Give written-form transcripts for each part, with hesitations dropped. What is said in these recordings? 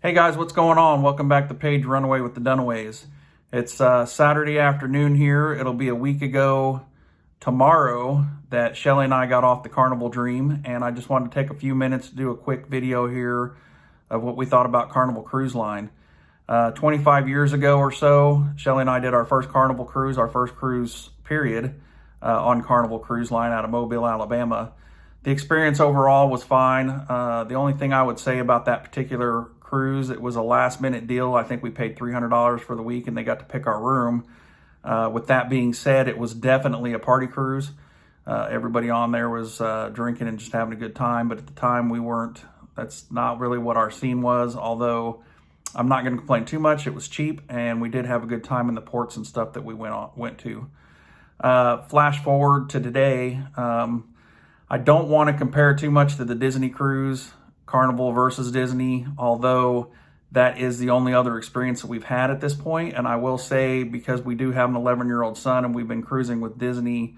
Hey guys, what's going on? Welcome back to Page Runaway with the Dunaways. It's Saturday afternoon here. It'll be a week ago tomorrow that Shelly and I got off the Carnival Dream, and I just wanted to take a few minutes to do a quick video here of what we thought about Carnival Cruise Line. 25 years ago or so, Shelly and I did our first Carnival cruise, our first cruise period on Carnival Cruise Line out of Mobile, Alabama. The experience overall was fine. The only thing I would say about that particular cruise, it was a last minute deal. I think we paid $300 for the week and they got to pick our room. With that being said, it was definitely a party cruise. Everybody on there was drinking and just having a good time, but at the time we weren't. That's not really what our scene was, although I'm not going to complain too much. It was cheap and we did have a good time in the ports and stuff that we went to. Flash forward to today. I don't want to compare too much to the Disney cruise, Carnival versus Disney, although that is the only other experience that we've had at this point. And I will say, because we do have an 11-year-old son and we've been cruising with Disney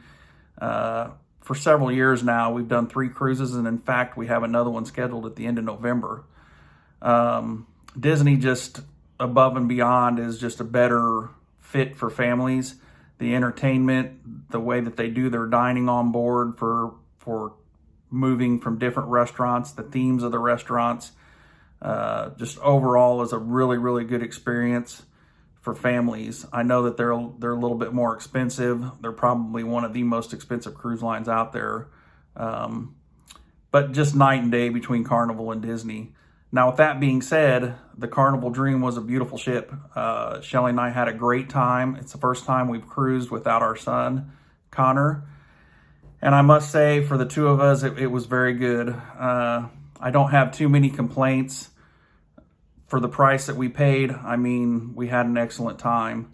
for several years now, we've done 3 cruises, and in fact, we have another one scheduled at the end of November. Disney, just above and beyond, is just a better fit for families. The entertainment, the way that they do their dining on board for moving from different restaurants, the themes of the restaurants, just overall is a really, really good experience for families. I know that they're a little bit more expensive. They're probably one of the most expensive cruise lines out there. But just night and day between Carnival and Disney. Now, with that being said, the Carnival Dream was a beautiful ship. Shelly and I had a great time. It's the first time we've cruised without our son, Connor. And I must say, for the two of us, it was very good. I don't have too many complaints for the price that we paid. I mean, we had an excellent time.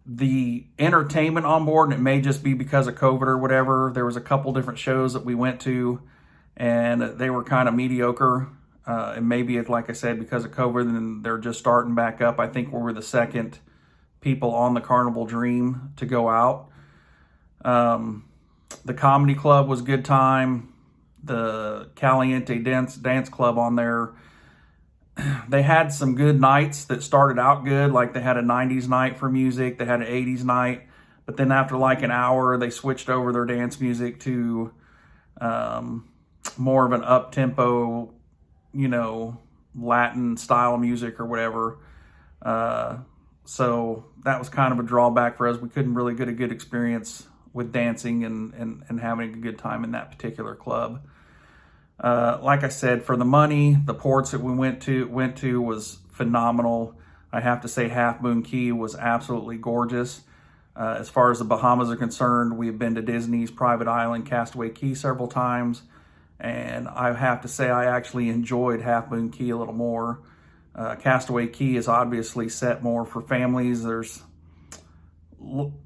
The entertainment on board, and it may just be because of COVID or whatever, there was a couple different shows that we went to, and they were kind of mediocre. And maybe it's, like I said, because of COVID, and they're just starting back up. I think we were the second people on the Carnival Dream to go out. The comedy club was a good time. The Caliente dance club on there, they had some good nights that started out good. Like they had a 90s night for music. They had an 80s night. But then after like an hour, they switched over their dance music to more of an up-tempo, Latin style music or whatever. So that was kind of a drawback for us. We couldn't really get a good experience with dancing and having a good time in that particular club. Like I said, for the money, the ports that we went to was phenomenal. I have to say Half Moon Cay was absolutely gorgeous. As far as the Bahamas are concerned, we've been to Disney's private island, Castaway Key, several times. And I have to say I actually enjoyed Half Moon Cay a little more. Castaway Key is obviously set more for families. There's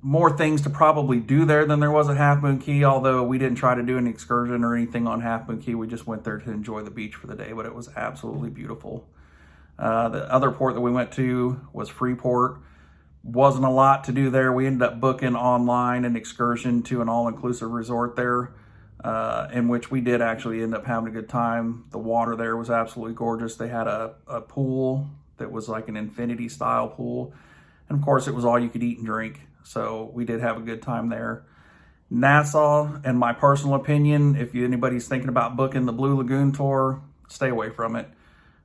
more things to probably do there than there was at Half Moon Cay, although we didn't try to do an excursion or anything on Half Moon Cay. We just went there to enjoy the beach for the day, but it was absolutely beautiful. The other port that we went to was Freeport. Wasn't a lot to do there. We ended up booking online an excursion to an all-inclusive resort there, in which we did actually end up having a good time. The water there was absolutely gorgeous. They had a pool that was like an infinity style pool. And of course, it was all you could eat and drink. So we did have a good time there. Nassau, in my personal opinion, if anybody's thinking about booking the Blue Lagoon tour, stay away from it.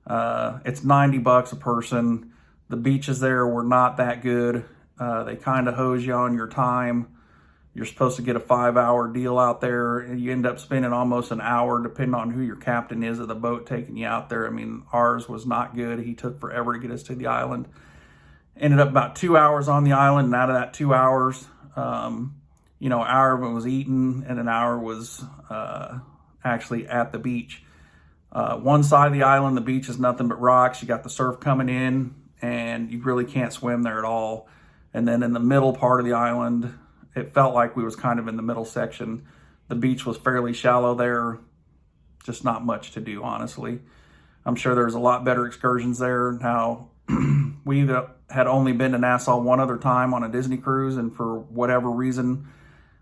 It's $90 a person. The beaches there were not that good. They kind of hose you on your time. You're supposed to get a 5-hour deal out there, and you end up spending almost an hour, depending on who your captain is of the boat taking you out there. I mean, ours was not good. He took forever to get us to the island. Ended up about 2 hours on the island, and out of that 2 hours, an hour of it was eaten, and an hour was actually at the beach. One side of the island, the beach is nothing but rocks. You got the surf coming in, and you really can't swim there at all. And then in the middle part of the island, it felt like we was kind of in the middle section. The beach was fairly shallow there, just not much to do, honestly. I'm sure there's a lot better excursions there. Now, we had only been to Nassau one other time on a Disney cruise, and for whatever reason,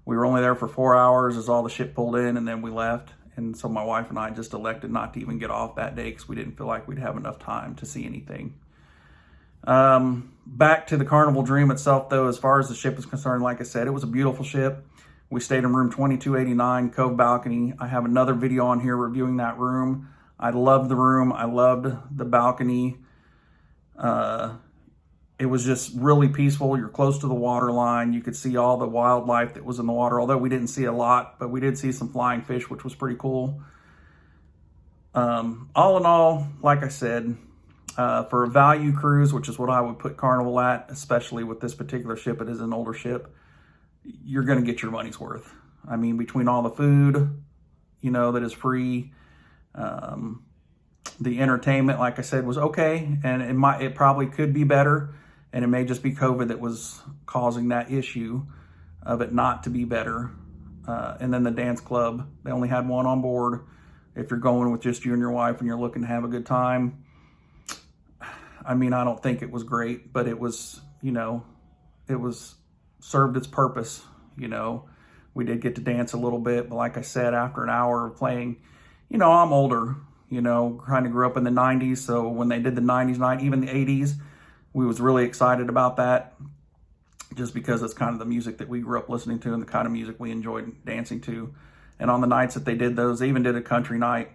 we were only there for 4 hours as all the ship pulled in, and then we left. And so my wife and I just elected not to even get off that day because we didn't feel like we'd have enough time to see anything. Back to the Carnival Dream itself, though, as far as the ship is concerned, like I said, it was a beautiful ship. We stayed in room 2289, Cove Balcony. I have another video on here reviewing that room. I loved the room. I loved the balcony. It was just really peaceful. You're close to the water line. You could see all the wildlife that was in the water, although we didn't see a lot, but we did see some flying fish, which was pretty cool. All in all, like I said, for a value cruise, which is what I would put Carnival at, especially with this particular ship, it is an older ship, you're going to get your money's worth. I mean, between all the food, you know, that is free, the entertainment, like I said, was okay, and it probably could be better, and it may just be COVID that was causing that issue of it not to be better. And then the dance club, they only had one on board. If you're going with just you and your wife and you're looking to have a good time, I mean, I don't think it was great, but it was, you know, it was served its purpose. You know, we did get to dance a little bit, but like I said, after an hour of playing, you know, I'm older, you know, kind of grew up in the 90s. So when they did the 90s night, even the 80s, we was really excited about that just because it's kind of the music that we grew up listening to and the kind of music we enjoyed dancing to. And on the nights that they did those, they even did a country night.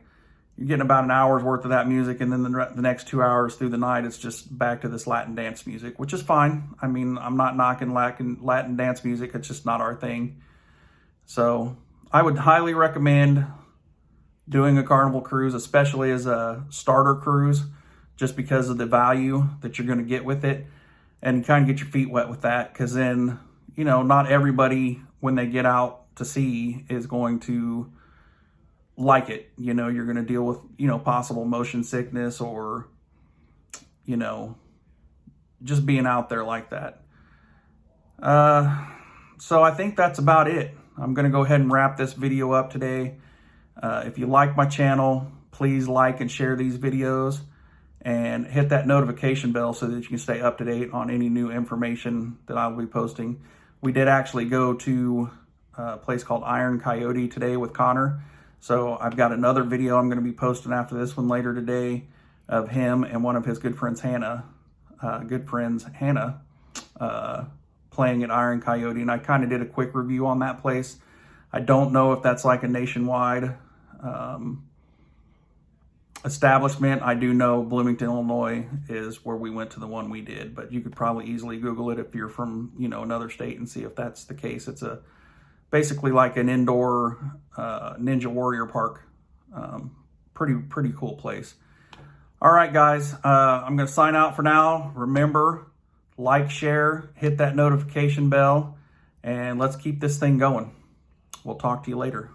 You're getting about an hour's worth of that music, and then the next 2 hours through the night, it's just back to this Latin dance music, which is fine. I mean, I'm not knocking Latin dance music. It's just not our thing. So I would highly recommend doing a Carnival cruise, especially as a starter cruise, just because of the value that you're going to get with it, and kind of get your feet wet with that. Because then, you know, not everybody, when they get out to sea, is going to like it. You know, you're going to deal with, you know, possible motion sickness or, you know, just being out there like that. So I think that's about it. I'm going to go ahead and wrap this video up today. If you like my channel, please like and share these videos and hit that notification bell so that you can stay up to date on any new information that I'll be posting. We did actually go to a place called Iron Coyote today with Connor. So I've got another video I'm going to be posting after this one later today of him and one of his good friends, Hannah, playing at Iron Coyote. And I kind of did a quick review on that place. I don't know if that's like a nationwide establishment. I do know Bloomington, Illinois is where we went to the one we did, but you could probably easily Google it if you're from, you know, another state and see if that's the case. It's basically like an indoor Ninja Warrior park. Pretty cool place. All right, guys, I'm going to sign out for now. Remember, like, share, hit that notification bell, and let's keep this thing going. We'll talk to you later.